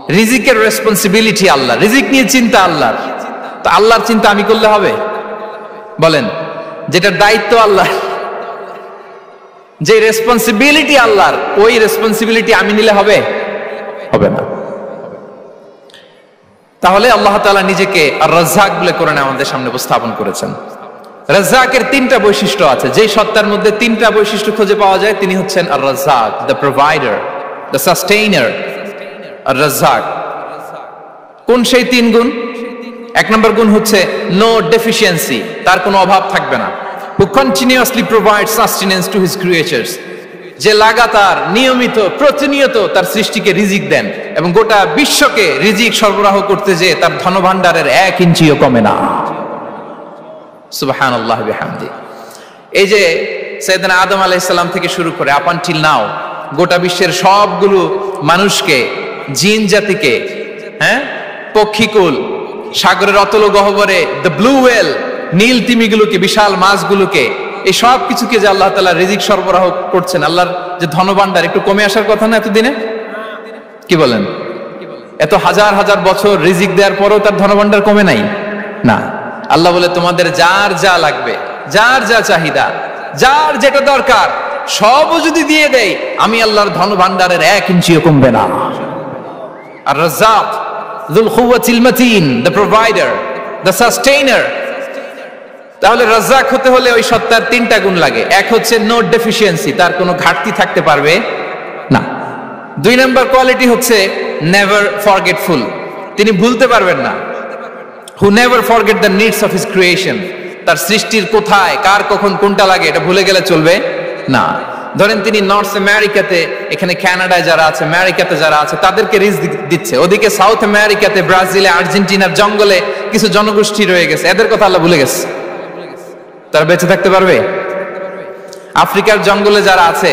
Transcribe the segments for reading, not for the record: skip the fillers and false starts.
রিজিকের রেসপন্সিবিলিটি আল্লাহ, রিজিক নিয়ে চিন্তা আল্লাহর। তো আল্লাহর চিন্তা আমি করলে হবে? বলেন, যেটার দায়িত্ব আল্লাহ, যে রেসপন্সিবিলিটি আল্লাহর, ওই রেসপন্সিবিলিটি আমি নিলে হবে? হবে না। তাহলে আল্লাহ তাআলা নিজেকে আর রাজ্জাক বলে কোরআনে আমাদের সামনে উপস্থাপন করেছেন। রাজ্জাকের তিনটা বৈশিষ্ট্য আছে, যেই সত্তার মধ্যে তিনটা বৈশিষ্ট্য খুঁজে পাওয়া যায় তিনি হচ্ছেন আর রাজ্জাক, দ্য প্রোভাইডার, দ্য সাস্টেইনার। আর রাজ্জাক কোন সেই তিন গুণ? এক নম্বর গুণ হচ্ছে নো ডেফিসিয়েন্সি, তার কোনো অভাব থাকবে না। হু continuously provide sustenance to his creatures, যে লাগাতার নিয়মিত প্রতিনিয়ত তার সৃষ্টিকে রিজিক দেন এবং গোটা বিশ্বকে রিজিক সরবরাহ করতে যে তার ধনভাণ্ডারের 1 ইঞ্চিও কমে না। সুবহানাল্লাহ বিহামদি। এই যে সাইয়েদনা আদম আলাইহিস সালাম থেকে শুরু করে আপ আনটিল নাও গোটা বিশ্বের সবগুলো মানুষকে, জিন জাতিকে, পক্ষীকুল, সাগরের অতল গহ্বরে দ্য ব্লু ওয়েল, নীল তিমিগুলোকে, বিশাল মাছগুলোকে, এই সব কিছুকে যে আল্লাহ তাআলা রিজিক সরবরাহ করছেন, আল্লাহর যে ধনভাণ্ডার একটু কমে আসার কথা না এতদিনে? কি বলেন? এত হাজার হাজার বছর রিজিক দেওয়ার পরেও তার ধনভাণ্ডার কমে নাই না। আল্লাহ বলে তোমাদের যার যা লাগবে, যার যা চাহিদা, যার যেটা দরকার সবও যদি দিয়ে দেই, আমি আল্লাহর ধনভাণ্ডারের 1 ইঞ্চিও কমবে না। আর Razzak যুল কুওয়াতিল মাতিন, the provider, the sustainer. তাহলে রাজ্জাক হতে হলে ওই সত্তার তিনটা গুণ লাগে। এক হচ্ছে নো ডেফিসিয়েন্সি, তার কোনো ঘাটতি থাকতে পারবে না। 2 নম্বর কোয়ালিটি হচ্ছে নেভার ফরগেটফুল, তিনি ভুলতে পারবেন না। Who never forget the needs of his creation, তার সৃষ্টির কোথায় কার কখন কোনটা লাগে এটা ভুলে গেলে চলবে না। ধরেন তিনি নর্থ আমেরিকাতে, এখানে কানাডায় যারা আছে, আমেরিকাতে যারা আছে, তাদেরকে রিজিক দিচ্ছে। ওদিকে সাউথ আমেরিকাতে, ব্রাজিলে, আর্জেন্টিনার জঙ্গলে কিছু জনগোষ্ঠী রয়ে গেছে, এদের কথা আল্লাহ ভুলে গেছে। তারা বেঁচে থাকতে পারবে? আফ্রিকার জঙ্গলে যারা আছে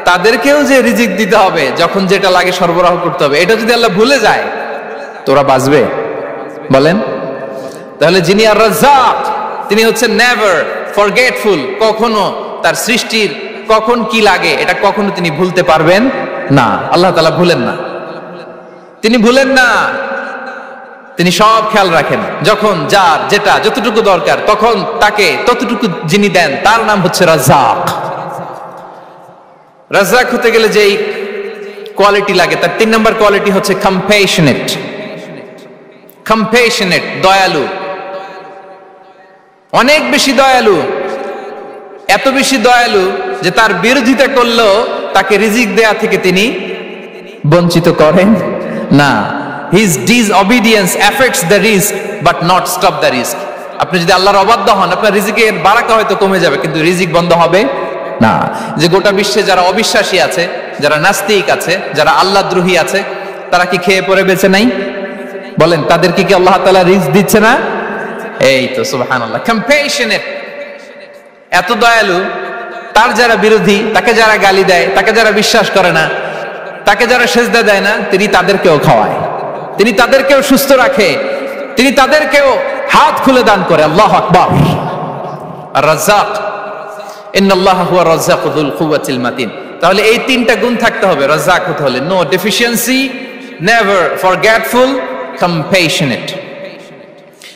তাদেরকেও যে রিজিক দিতে হবে, যখন যেটা লাগে সরবরাহ করতে হবে, এটা যদি আল্লাহ ভুলে যায় তোরা বাঁচবে? বলেন। তাহলে যিনি আর রাজ্জাক তিনি হচ্ছেন নেভার ফরগেটফুল, কখনো তার সৃষ্টির কখন কি লাগে এটা কখনো তিনি ভুলতে পারবেন না। আল্লাহ তাআলা ভুলেন না, তিনি ভুলেন না, তিনি সব খেয়াল রাখেন। যখন যার যেটা যতটুকু দরকার তখন তাকে ততটুকু যিনি দেন তার নাম হচ্ছে রাজ্জাক। রাজ্জাক হতে গেলে যেই কোয়ালিটি লাগে তার 3 নম্বর কোয়ালিটি হচ্ছে কম্প্যাশনেট। কম্প্যাশনেট, দয়ালু, অনেক বেশি দয়ালু, এত বেশি দয়ালু যে তার বিরোধিতা করলেও তাকে রিজিক দেয়া থেকে তিনি বঞ্চিত করেন না। His disobedience affects the risk but not stop the risk. আপনি যদি আল্লাহর অবাধ্য হন, আপনার রিজিকের বারাকা হয়তো কমে যাবে কিন্তু রিজিক বন্ধ হবে না। যে গোটা বিশ্বে যারা অবিশ্বাসী আছে, যারা নাস্তিক আছে, যারা আল্লাহদ্রোহী আছে, তারা কি খেয়ে পরে বেঁচে নাই? বলেন, তাদেরকে কি আল্লাহ তাআলা রিজিক দিচ্ছে না? এই তো সুবহানাল্লাহ। কম্প্যাশনেট, এত দয়ালু, তার যারা বিরোধী, তাকে যারা গালি দেয়, তাকে যারা বিশ্বাস করে না, তাকে যারা সেজদা দেয় না, তিনি তাদেরকেও খাওয়ায়, তিনি তাদেরকেও সুস্থ রাখে, তিনি তাদেরকেও হাত খুলে দান করে। আল্লাহু আকবার। আর রাজ্জাক, ইন্নাল্লাহা হুয়া রাজ্জাকু যুল কুওয়াতিল মাতিন। তাহলে এই তিনটা গুণ থাকতে হবে রাজ্জাক হতে হলে: no deficiency, never forgetful, compassionate.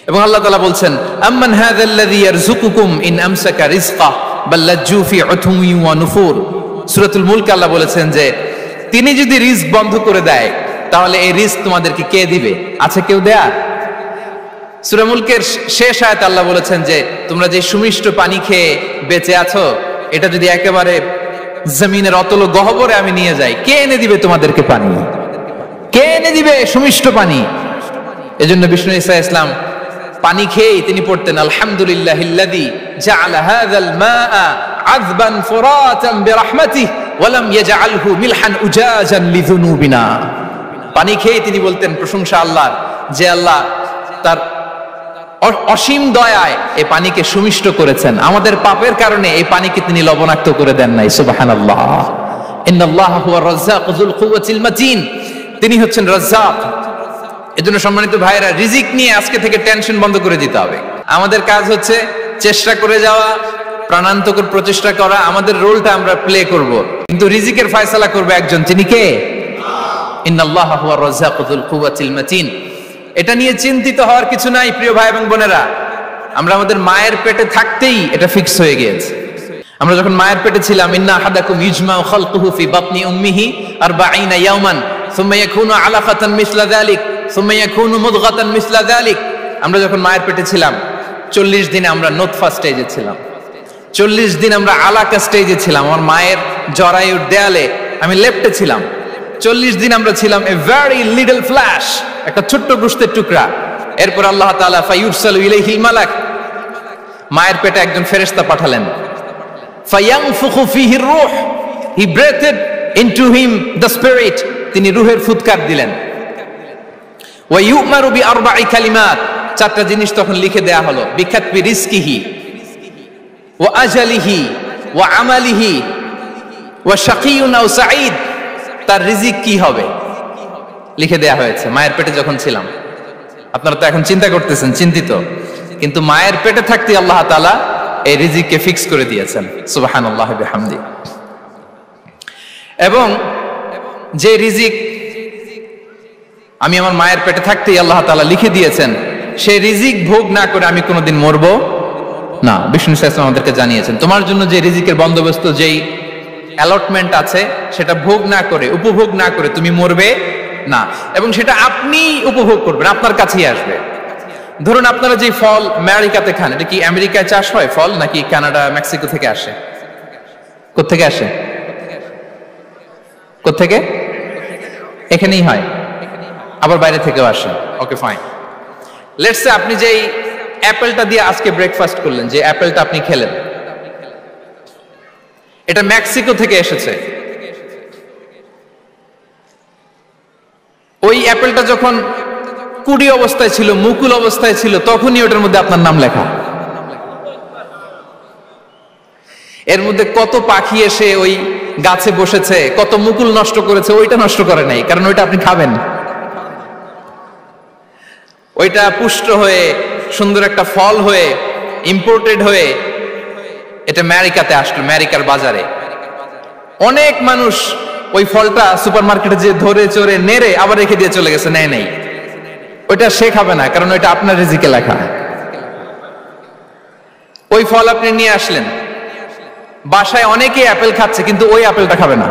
এবং আল্লাহ তাআলা বলছেন, আম্মান হাযাল্লাযী ইয়ারযুকুকুম ইন আমসাকা রিজকা বাল লাজ্জু ফি উতুমি ওয়া নুফুর। সূরাতুল মুলক আল্লাহ বলেছেন যে তিনি যদি রিজক বন্ধ করে দেয় তাহলে এই রিজক তোমাদেরকে কে দিবে? আছে কেউ দেয়া? সূরা মুলকের শেষ আয়াতে আল্লাহ বলেছেন যে তোমরা যে সুমিষ্ট পানি খেয়ে বেঁচে আছো, এটা যদি একেবারে জমিনের অতল গহ্বরে আমি নিয়ে যাই, কে এনে দিবে তোমাদেরকে পানি? কে এনে দিবে সুমিষ্ট পানি? এজন্য বিষ্ণু ঈসা ইসলাম পানি খেয়েই তিনি পড়তেন, আলহামদুলিল্লাহিল্লাযী জাআলা হাযাল মাআ আযবান ফুরাতান বিরাহমাতিহি ওয়া লাম ইয়াজআলহু মিলহান উজাজান লিযুনুবিনা। পানি খেয়ে তিনি বলতেন প্রশংসা আল্লাহর, যে আল্লাহ তার অসীম দয়ায় এই পানিকে সুমিষ্ট করেছেন, আমাদের পাপের কারণে এই পানিকে তিনি লবণাক্ত করে দেন নাই। সুবহানাল্লাহ। ইন্নাল্লাহা হুয়া রাজ্জাকু যুল কুওয়াতিল মাতিন, তিনি হচ্ছেন রাজ্জাক। এজন্য সম্মানিত ভাইরা, রিজিক নিয়ে আজকে থেকে টেনশন বন্ধ করে দিতে হবে। আমাদের কাজ হচ্ছে চেষ্টা করে যাওয়া, প্রাণান্তকর প্রচেষ্টা করা, আমাদের রোলটা আমরা প্লে করব, কিন্তু রিজিকের ফয়সালা করবে একজন, তিনি কে? ইন্নাল্লাহা হুয়ার রাজ্জাকু যুল কুওয়াতিল মাতিন। এটা নিয়ে চিন্তিত হওয়ার কিছু নাই প্রিয় ভাই এবং বোনেরা। আমরা আমাদের মায়ের পেটে থাকতেই এটা ফিক্স হয়ে গিয়েছে। আমরা যখন মায়ের পেটে ছিলাম, ইন্না আহাদাকুম ইজমাউ খালকুহু ফি বাতনি উম্মিহি 40 ইয়াওমান সুম্মা ইয়াকুনু আলাকাতান মিসলা যালিক সুম্মা ইয়াকুনু মুদগাতান মিসলা যালিক। আমরা যখন মায়ের পেটে ছিলাম 40 দিনে আমরা নুতফা স্টেজে ছিলাম, 40 দিন আমরা আলাকা স্টেজে ছিলাম। আমার মায়ের জরায়ুর দেয়ালে আমি লেপ্টে ছিলাম। 40 দিন আমরা ছিলাম এ ভেরি লিটল ফ্ল্যাশ, একটা ছোট্ট গোশতের টুকরা। এরপর আল্লাহ তাআলা ফায়ুরসালু ইলাইহিল মালাক, মায়ের পেটে একজন ফেরেশতা পাঠালেন। ফায়ানফুখু ফিহি রূহ, he breathed into him the spirit, তিনি রূহের ফুৎকার দিলেন। ওয়া ইউমারু বিআরবা'i কালিমাত, চারটা জিনিস তখন লিখে দেয়া হলো। বিখাতবি রিজকিহি ওয়া আজালিহি ওয়া আমালিহি ওয়া শাকিয়ুন আও সাঈদ, তার রিজিক কি হবে লিখে দেয়া হয়েছে মায়ের পেটে যখন ছিলাম। আপনারা তো এখন চিন্তা করতেছেন, চিন্তিত, কিন্তু মায়ের পেটে থাকতে আল্লাহ তাআলা এই রিজিককে ফিক্স করে দিয়েছেন। সুবহানাল্লাহি ওয়া বিহামদি। এবং যে রিজিক আমি আমার মায়ের পেটে থাকতেই আল্লাহ তাআলা লিখে দিয়েছেন, সেই রিজিক ভোগ না করে আমি কোনোদিন মরবো না। বিষ্ণু ইসলাম আমাদেরকে জানিয়েছেন, তোমার জন্য যে রিজিকের বন্দোবস্ত, যেই অ্যালটমেন্ট আছে, সেটা ভোগ না করে, উপভোগ না করে তুমি মরবে না। এবং সেটা আপনি উপভোগ করবেন, আপনার কাছেই আসবে। ধরুন আপনারা যে ফল আমেরিকাতে খান, এটা কি আমেরিকায় চাষ হয় ফল, নাকি কানাডা মেক্সিকো থেকে আসে? কোত্থেকে আসে? কোত্থেকে? এখানেই হয়, আবার বাইরে থেকেও আসে। Okay fine. লেটস সে আপনি যেই অ্যাপেলটা দিয়ে আজকে ব্রেকফাস্ট করলেন, যে অ্যাপেলটা আপনি খেলেন, এটা মেক্সিকো থেকে এসেছে। ওই অ্যাপেলটা যখন কুড়ি অবস্থায় ছিল, মুকুল অবস্থায় ছিল, তখনই ওটার মধ্যে আপনার নাম লেখা। এর মধ্যে কত পাখি এসে ওই গাছে বসেছে, কত মুকুল নষ্ট করেছে, ওইটা নষ্ট করে নাই, কারণ ওইটা আপনি খাবেন। ওইটা পুষ্ট হয়ে সুন্দর একটা ফল হয়ে ইম্পোর্টেড হয়ে এটা আমেরিকাতে আসলো, আমেরিকার বাজারে। অনেক মানুষ ওই ফলটা সুপারমার্কেটে যে ধরে চড়ে নেড়ে আবার রেখে দিয়ে চলে গেছে, নেয় নেই। ওইটা সে খাবে না, কারণ ওইটা আপনার রিজিকে লেখা। ওই ফল আপনি নিয়ে আসলেন, বাসায় অনেকেই অ্যাপেল খাচ্ছে, কিন্তু ওই অ্যাপেলটা খাবে না,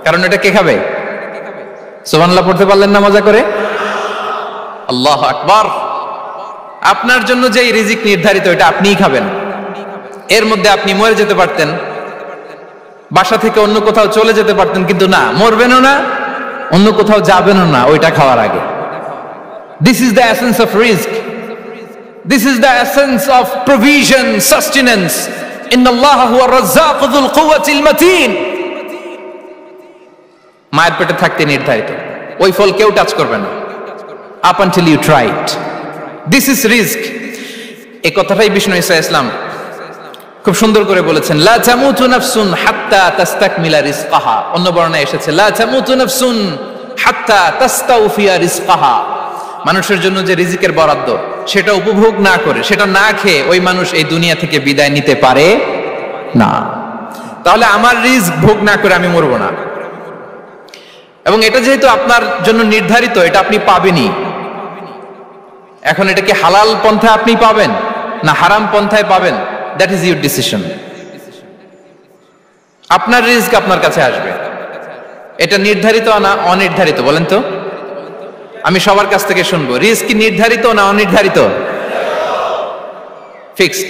কারণ এটা কে খাবে? সুবহানাল্লাহ পড়তে পারলেন না মজা করে? আল্লাহু আকবার। আপনার জন্য যে রিজিক নির্ধারিত, এটা আপনিই খাবেন। এর মধ্যে আপনি মরে যেতে পারতেন, বাসা থেকে অন্য কোথাও চলে যেতে পারতেন, কিন্তু না, মরবেনও না, অন্য কোথাও যাবেনও না ওইটা খাওয়ার আগে। This is the essence of rizq. This is the essence of provision, sustenance. Inna Allaha huwa ar-razzaqu dhul quwwatil matin. মায়ের পেটে থাকতে নির্ধারিত, ওই ফল কেউ টাচ করবে না up until you try it. This is rizq. এই কথাটাই বিষ্ণু ঈসা ইসলাম খুব সুন্দর করে বলেছেন, লা তামুতু নাফসুন হাত্তা তাস্তাকমিলা রিজকাহা। অন্য বর্ণনায় এসেছে লা তামুতু নাফসুন হাত্তা তাস্তাউফিয়া রিজকাহা। মানুষের জন্য যে রিজিকের বরাদ্দ, সেটা উপভোগ না করে, সেটা না খেয়ে ওই মানুষ এই দুনিয়া থেকে বিদায় নিতে পারে না। তাহলে আমার রিজক ভোগ না করে আমি মরবো না। এবং এটা যেহেতু আপনার জন্য নির্ধারিত, এটা আপনি পাবেনই। এখন এটা কি হালাল পন্থায় আপনি পাবেন না হারাম পন্থায় পাবেন, দ্যাট ইজ ইউর ডিসিশন। আপনার রিজক আপনার কাছে আসবে। এটা নির্ধারিত না অনির্ধারিত বলেন তো? আমি সবার কাছ থেকে শুনবো, রিজক কি নির্ধারিত না অনির্ধারিত? ফিক্সড,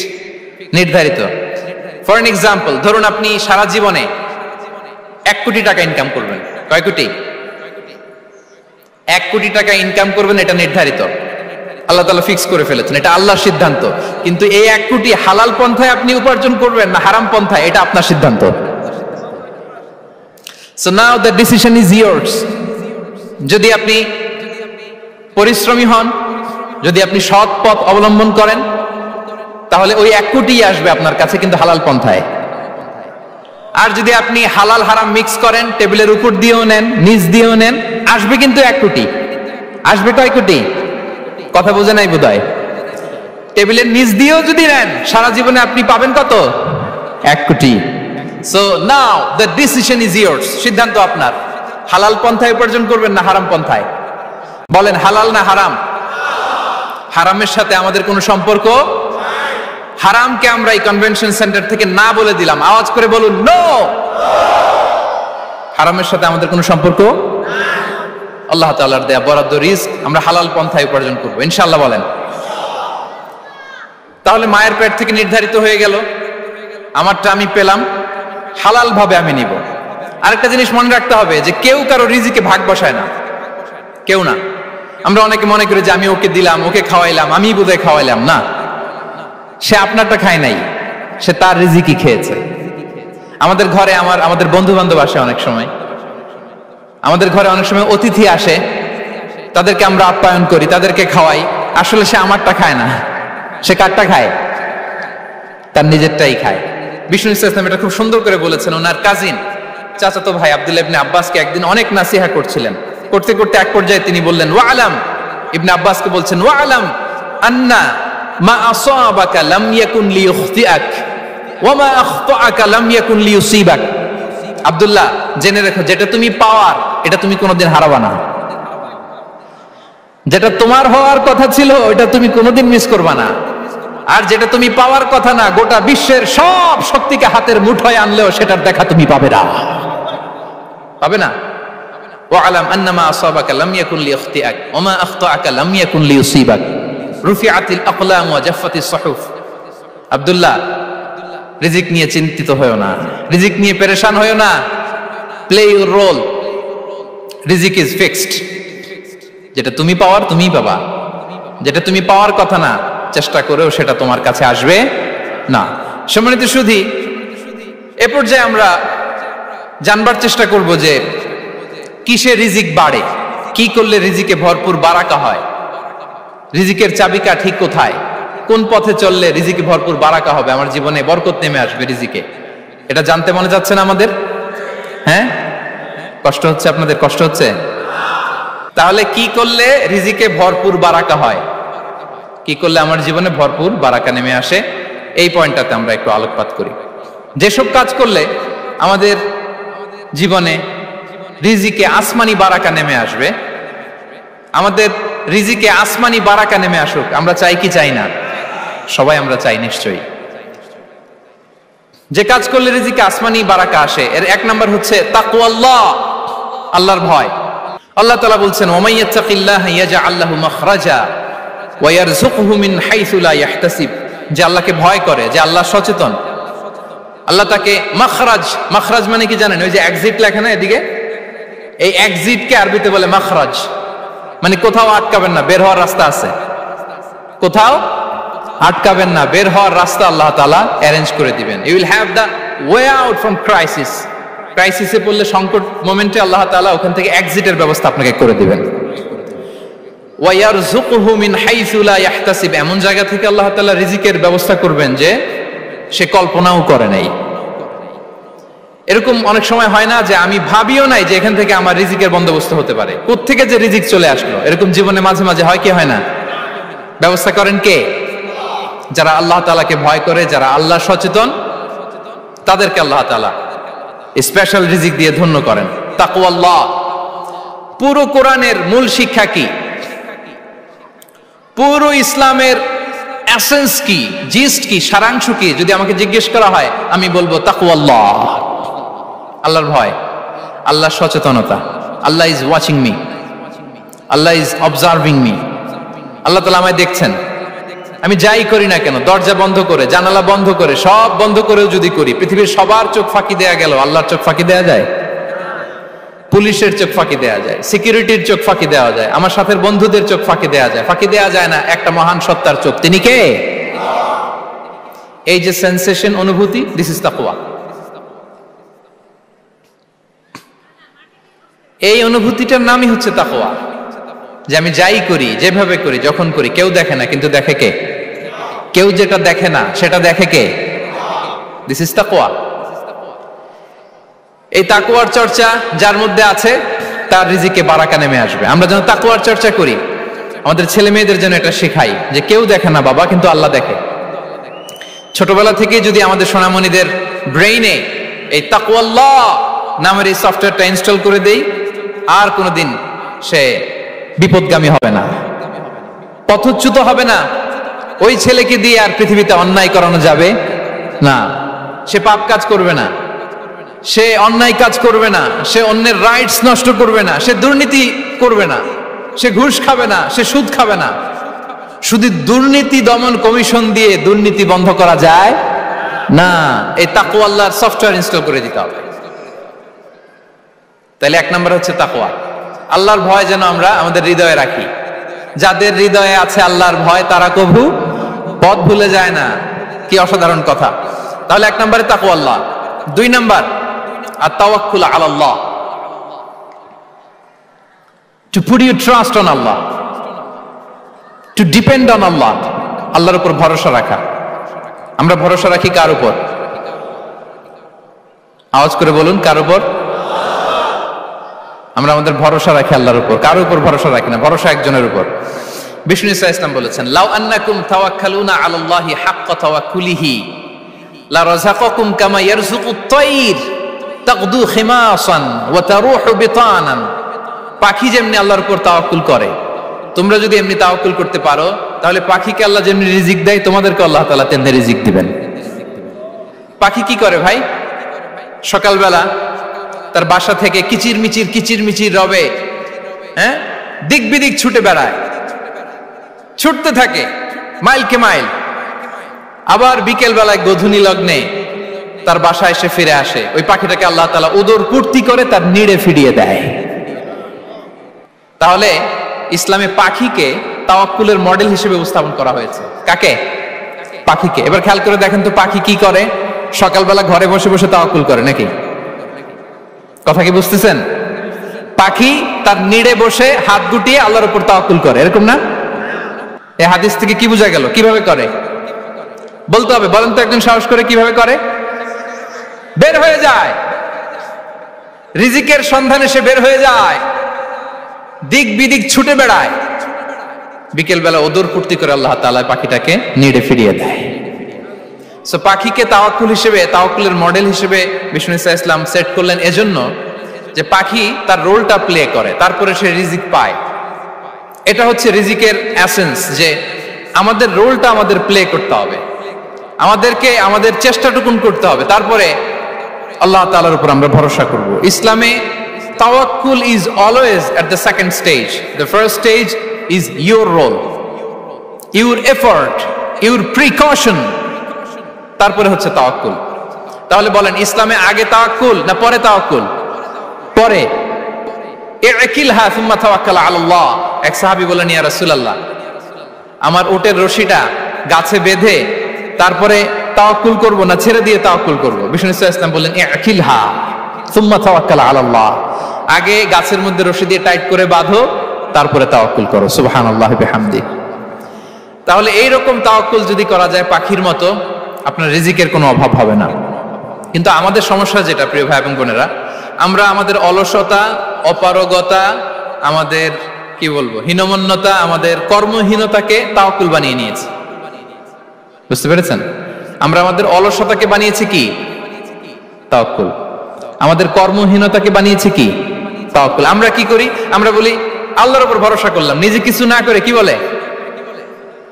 নির্ধারিত। ফর এন এক্সাম্পল, ধরুন আপনি সারা জীবনে 1 কোটি টাকা ইনকাম করবেন। কয় কোটি? 1 কোটি টাকা ইনকাম করবেন, এটা নির্ধারিত, আল্লাহ তাআলা ফিক্স করে ফেলেছেন, এটা আল্লাহর সিদ্ধান্ত। কিন্তু এই 1 কোটি হালাল পন্থায় আপনি উপার্জন করবেন না হারাম পন্থায়, এটা আপনার সিদ্ধান্ত। So now the decision is years. যদি আপনি পরিশ্রমী হন, যদি আপনি সৎ পথ অবলম্বন করেন, তাহলে ওই 1 কোটি আসবে আপনার কাছে, কিন্তু হালাল পন্থায়। আর যদি আপনি হালাল হারাম মিক্স করেন, টেবিলের উপর দিয়েও নেন, নিচ দিয়েও নেন, আসবে কিন্তু 1 কোটি। আসবে কয় কোটি? কথা বোঝে নাই বোধহয়। টেবিলের নিচ দিয়েও যদি নেন, সারা জীবনে আপনি পাবেন কত? 1 কোটি। So now the decision is years. সিদ্ধান্ত আপনার। হালাল পন্থায় উপার্জন করবেন না হারাম পন্থায়? বলেন হালাল না হারাম? হারামের সাথে আমাদের কোনো সম্পর্ক? হারামকে আমরা এই কনভেনশন সেন্টার থেকে না বলে দিলাম, আওয়াজ করে বলুন নো। হারামের সাথে আমাদের কোনো সম্পর্ক? আল্লাহ তাআলার দেয়া বরাদ্দ রিস্ক আমরা হালাল পন্থায় উপার্জন করবো ইনশাআল্লাহ। বলেন। তাহলে মায়ের পেট থেকে নির্ধারিত হয়ে গেল, আমারটা আমি পেলাম, হালাল ভাবে আমি নিব। আরেকটা জিনিস মনে রাখতে হবে যে কেউ কারো রিজিকে ভাগ বসায় না, কেউ না। আমরা অনেকে মনে করি যে আমি ওকে দিলাম, ওকে খাওয়াইলাম, আমি বোধহয় খাওয়াইলাম। না, সে আপনারটা খায় নাই, সে তার রিজিকই খেয়েছে। আমাদের ঘরে আমাদের বন্ধু বান্ধব আসে, অনেক সময় আমাদের ঘরে অনেক সময় অতিথি আসে, তাদেরকে আমরা আপ্যায়ন করি, তাদেরকে খাওয়াই। আসলে সে আমারটা খায় না, সে কারটা খায়? তার নিজেরটাই খায়। বিষ্ণু ইসলাম এটা খুব সুন্দর করে বলেছেন। ওনার কাজিন চাচাতো ভাই আব্দুল্লাহ ইবনে আব্বাসকে একদিন অনেক নাসিহা করছিলেন। করতে করতে এক পর্যায়ে তিনি বললেন, ওয়া আলাম, ইবনে আব্বাসকে বলছেন, ওয়া আলাম আন্না মা আসাবাকা লাম ইয়াকুন লিইখতিআক ওয়া মা আখতাআকা লাম ইয়াকুন লিইউসিবাক। আব্দুল্লাহ, জেনে রেখো, যেটা তুমি পাওয়ার এটা তুমি কোনোদিন হারাবা না। যেটা তোমার হওয়ার কথা ছিল ওটা তুমি কোনোদিন মিস করবা না। আর যেটা তুমি পাওয়ার কথা না, গোটা বিশ্বের সব শক্তিকে হাতের মুঠোয় আনলেও সেটার দেখা তুমি পাবে না, পাবে না। ওয়া আলাম আন্নামা আসাবাকা লাম ইয়াকুন লিইখতিআক ওয়া মা আখতাআকা লাম ইয়াকুন লিইউসিবাক রুফিআতিল আকলাম ওয়া জাফফাতিস সুহুফ। আব্দুল্লাহ, রিজিক নিয়ে চিন্তিত হয়ো না, রিজিক নিয়ে পেরেশান হয়ো না। প্লে ইউর রোল, রিজিক ইজ ফিক্সড। যেটা তুমি পাওয়ার তুমিই পাবা, যেটা তুমি পাওয়ার কথা না চেষ্টা করেও সেটা তোমার কাছে আসবে না। সম্মানিত সুধী, এ পর্যায়ে আমরা জানবার চেষ্টা করব যে কিসে রিজিক বাড়ে, কি করলে রিজিকে ভরপুর বারাকা হয়, রিজিকের চাবিকা ঠিক কোথায়, কোন পথে চললে রিজিকে ভরপুর বারাকা হবে, আমার জীবনে বরকত নেমে আসবে রিজিকে। এটা জানতে মনে যাচ্ছে না আমাদের? হ্যাঁ, কষ্ট হচ্ছে আপনাদের? কষ্ট হচ্ছে? তাহলে কি করলে রিজিকে ভরপুর বারাকা হয়, কি করলে আমার জীবনে ভরপুর বারাকা নেমে আসে, এই পয়েন্টটাতে আমরা একটু আলোকপাত করি। যেসব কাজ করলে আমাদের জীবনে রিজিকে আসমানি বারাকা নেমে আসবে, আমাদের রিজিকে আসমানি বারাকা নেমে আসুক, আমরা চাই কি চাই না? সবাই আমরা চাই নিশ্চয়ই। যে কাজ করলে রিজিকে আসমানি বারাকা আসে, এর এক নাম্বার হচ্ছে তাকওয়াল্লাহ, আল্লাহর ভয়। আল্লাহ তাআলা বলছেন, ওয়া মান ইয়াত্তাকিল্লাহা ইয়াজআল লাহু মাখরাজা ওয়া ইয়ারযুকহু মিন হাইসু লা ইয়াহতাসিব। যে আল্লাহকে ভয় করে, যে আল্লাহ সচেতন, আল্লাহ তাকে মাখরাজ, মাখরাজ মানে কি জানেন? ওই যে এক্সিট লেখা না এদিকে, এই এক্সিটকে আরবিতে বলে মাখরাজ, মানে কোথাও আটকাবেন না, বের হওয়ার রাস্তা আছে, কোথাও আটকাবেন না, বের হওয়ার রাস্তা আল্লাহ তাআলা অ্যারেঞ্জ করে দিবেন। You will have the way out from crisis. ক্রাইসিসে পড়লে, সংকট মোমেন্টে আল্লাহ তাআলা ওখান থেকে এক্সিটের ব্যবস্থা আপনাকে করে দিবেন। ওয়া ইয়ারযুকহু মিন হাইসু লা ইয়াহতাসিব, এমন জায়গা থেকে আল্লাহ তাআলা রিজিকের ব্যবস্থা করবেন যে সে কল্পনাও করে নাই। এরকম অনেক সময় হয় না যে আমি ভাবিও নাই যে এখান থেকে আমার রিজিকের বন্দোবস্ত হতে পারে, কোত্থেকে যে রিজিক চলে আসলো, এরকম জীবনে মাঝে মাঝে হয় কি হয় না? ব্যবস্থা করেন কে? যারা আল্লাহ তাআলাকে ভয় করে, যারা আল্লাহ সচেতন, তাদেরকে আল্লাহ তাআলা স্পেশাল রিজিক দিয়ে ধন্য করেন। তাকওয়াল্লাহ। পুরো কোরআনের মূল শিক্ষা কি? পুরো ইসলামের এসেন্স কি, জিস্ট কি, সারাংশ কি যদি আমাকে জিজ্ঞেস করা হয়, আমি বলবো তাকওয়াল্লাহ, আল্লাহর ভয়, আল্লাহর সচেতনতা। Allah is watching me, Allah is observing me. আল্লাহ তাআলা আমায় দেখছেন, আমি যাই করি না কেন, দরজা বন্ধ করে, জানালা বন্ধ করে, সব বন্ধ করেও যদি করি, পৃথিবীর সবার চোখ ফাঁকি দেয়া গেল, আল্লাহর চোখ ফাঁকি দেয়া যায়? পুলিশের চোখ ফাঁকি দেয়া যায়, সিকিউরিটির চোখ ফাঁকি দেওয়া যায়, আমার সাথের বন্ধুদের চোখ ফাঁকি দেয়া যায়, ফাঁকি দেয়া যায় না একটা মহান সত্তার চোখ। তিনি কে? এই যে সেন্সেশন, অনুভূতি, দিস ইজ তাকওয়া। এই অনুভূতিটার নামই হচ্ছে তাকওয়া, যে আমি যাই করি, যেভাবে করি, যখন করি, কেউ দেখে না কিন্তু দেখে কে? কেউ যেটা দেখে না সেটা দেখে কে? দিস ইজ তাকওয়া। এই তাকওয়ার চর্চা যার মধ্যে আছে তার রিজিকে বারাকা নেমে আসবে। আমরা যেন তাকওয়ার চর্চা করি, আমাদের ছেলে মেয়েদের যেন এটা শেখাই যে কেউ দেখে না বাবা, কিন্তু আল্লাহ দেখে। ছোটবেলা থেকে যদি আমাদের সোনামণিদের ব্রেইনে এই তাকওয়াল্লাহ নামের এই সফটওয়্যারটা ইনস্টল করে দেই, আর কোনোদিন সে বিপদগামী হবে না, পথচ্যুত হবে না। ওই ছেলেকে দিয়ে আর পৃথিবীতে অন্যায় করানো যাবে না। সে পাপ কাজ করবে না, সে অন্যায় কাজ করবে না, সে অন্যের রাইটস নষ্ট করবে না, সে দুর্নীতি করবে না, সে ঘুষ খাবে না, সে সুদ খাবে না। শুধু দুর্নীতি দমন কমিশন দিয়ে দুর্নীতি বন্ধ করা যায় না। এই তাকওয়া আল্লাহর সফটওয়্যার ইনস্টল করে দিতে হবে। তাহলে এক নাম্বার হচ্ছে তাকওয়া। আল্লাহর ভয় যেন আমরা আমাদের হৃদয়ে রাখি। যাদের হৃদয়ে আছে আল্লাহর ভয় তারা কভু পথ ভুলে যায় না। কি অসাধারণ কথা। তাহলে এক নম্বরে তাকওয়া আল্লাহ। দুই নাম্বার আত-তাওয়াক্কুল আলা আল্লাহ, to put your trust on Allah, to depend on Allah, আল্লাহর উপর ভরসা রাখা। আমরা ভরসা রাখি কার উপর? আওয়াজ করে বলুন, কার উপর? আমরা আমাদের ভরসা রাখি আল্লাহর উপর, কার উপর ভরসা রাখি না, ভরসা একজনের উপর। বিষ্ণু ইসা ইসলাম বলেছেন, লাউ আন্নাকুম তাওয়াক্কালুনা আলাল্লাহি হাক্কা তাওয়াক্কুলিহি লা রাযাকাকুম কামা ইয়ারযুকুত তায়র তাগদু খিমাসান ওয়া তারুহু বিতানান। পাখি যেমনি আল্লাহর উপর তাওয়াক্কুল করে, তোমরা যদি এমনি তাওয়াক্কুল করতে পারো তাহলে পাখিকে আল্লাহ যেমনি রিজিক দেয় তোমাদেরকে আল্লাহ তাআলা তেমনি রিজিক দিবেন। পাখি কি করে ভাই? সকালবেলা তার বাসা থেকে কিচিরমিচির রবে, হ্যাঁ, দিক বিদিক ছুটে বেড়ায়, ছুটতে থাকে মাইলকে মাইল। আবার বিকেল বেলায় গোধূলি লগ্নে তার বাসায় এসে ফিরে আসে। ওই পাখিটাকে আল্লাহ তাআলা উদর পূর্তি করে তার নিড়ে ফিরিয়ে দেয়। তাহলে ইসলামে পাখিকে তাওয়াক্কুলের মডেল হিসেবে উপস্থাপন করা হয়েছে। কাকে? পাখিকে। এবার খেয়াল করে দেখেন তো পাখি কি করে? সকালবেলা ঘরে বসে বসে তাওয়াক্কুল করে নাকি? কথা কি বুঝতেছেন? পাখি তার নিড়ে বসে হাত গুটিয়ে আল্লাহর উপর তাওয়াক্কুল করে, এরকম না? এই হাদিস থেকে কি বোঝা গেল? কিভাবে করে বলতে হবে, বলেন তো একজন সাহস করে কিভাবে করে? বের হয়ে যায়, রিজিকের সন্ধানে সে বের হয়ে যায়, দিক বিদিক ছুটে বেড়ায়, বিকেল বেলা ওদর পূর্তি করে আল্লাহ তাআলা পাখিটাকে নিড়ে ফিরিয়ে দেয়। সো পাখিকে তাওয়াক্কুল হিসেবে, তাওয়াক্কুলের মডেল হিসেবে বিষ্ণু ইসা ইসলাম সেট করলেন এজন্য যে পাখি তার রোলটা প্লে করে, তারপরে সে রিজিক পায়। এটা হচ্ছে রিজিকের এসেন্স, যে আমাদের রোলটা আমাদের প্লে করতে হবে, আমাদেরকে আমাদের চেষ্টাটুকুন করতে হবে, তারপরে আল্লাহ তাআলার উপর আমরা ভরসা করব। ইসলামে তাওয়াক্কুল is always at the second stage. The first stage is your role, your effort, your precaution, তারপরে হচ্ছে তাওয়াক্কুল। তাহলে বলেন ইসলামে আগে তাওয়াক্কুল না পরে তাওয়াক্কুল? পরে। ইকিলহা সুম্মা তাওয়াক্কাল আলাল্লাহ। এক সাহাবী বলেন, ইয়া রাসূলুল্লাহ, আমার উটের রশিটা গাছে বেঁধে তারপরে তাওয়াক্কুল করব না ছেড়ে দিয়ে তাওয়াক্কুল করব? বিষ্ণু ইসলাম বললেন, ইকিলহা সুম্মা তাওয়াক্কাল আলাল্লাহ। আগে গাছের মধ্যে রশি দিয়ে টাইট করে বাঁধো, তারপরে তাওয়াক্কুল করো। সুবহানাল্লাহি বিহামদি। তাহলে এইরকম তাওয়াক্কুল যদি করা যায় পাখির মতো, আপনার রিজিকের কোনো অভাব হবে না। কিন্তু আমাদের সমস্যা যেটা, প্রিয় ভাই এবং বোনেরা, আমরা আমাদের অলসতা, অপারগতা, আমাদের কি বলবো হীনমন্যতা, আমাদের কর্মহীনতাকে তাওয়াক্কুল বানিয়ে নিয়েছি। বুঝতে পেরেছেন? আমরা আমাদের অলসতাকে বানিয়েছি কি? তাওয়াক্কুল। আমাদের কর্মহীনতাকে বানিয়েছি কি? তাওয়াক্কুল। আমরা কি করি? আমরা বলি আল্লাহর উপর ভরসা করলাম, নিজে কিছু না করে। কি বলে?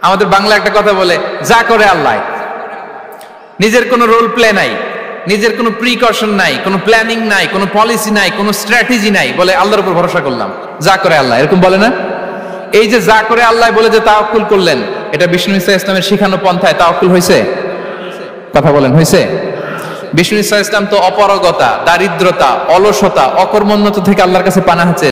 আমাদের বাংলা একটা কথা বলে, যা করে আল্লাহ। নিজের কোনো রোল প্লে নাই, নিজের কোনো প্রিকশন নাই, কোনো প্ল্যানিং নাই, কোনো পলিসি নাই, কোনো স্ট্র্যাটেজি নাই, বলে আল্লাহর উপর ভরসা করলাম, যা করে আল্লাহ। এরকম বলে না? এই যে যা করে আল্লাহ বলে যে তাওয়াক্কুল করলেন, এটা বিষ্ণু ইসা ইসলামের শিখানো পন্থায় তাওয়াক্কুল হয়েছে? কথা বলেন, হয়েছে? বিষ্ণু ইসা ইসলাম তো অপারগতা, দারিদ্রতা, অলসতা, অকর্মণ্যতা থেকে আল্লাহর কাছে পানাহ চেয়েছেন।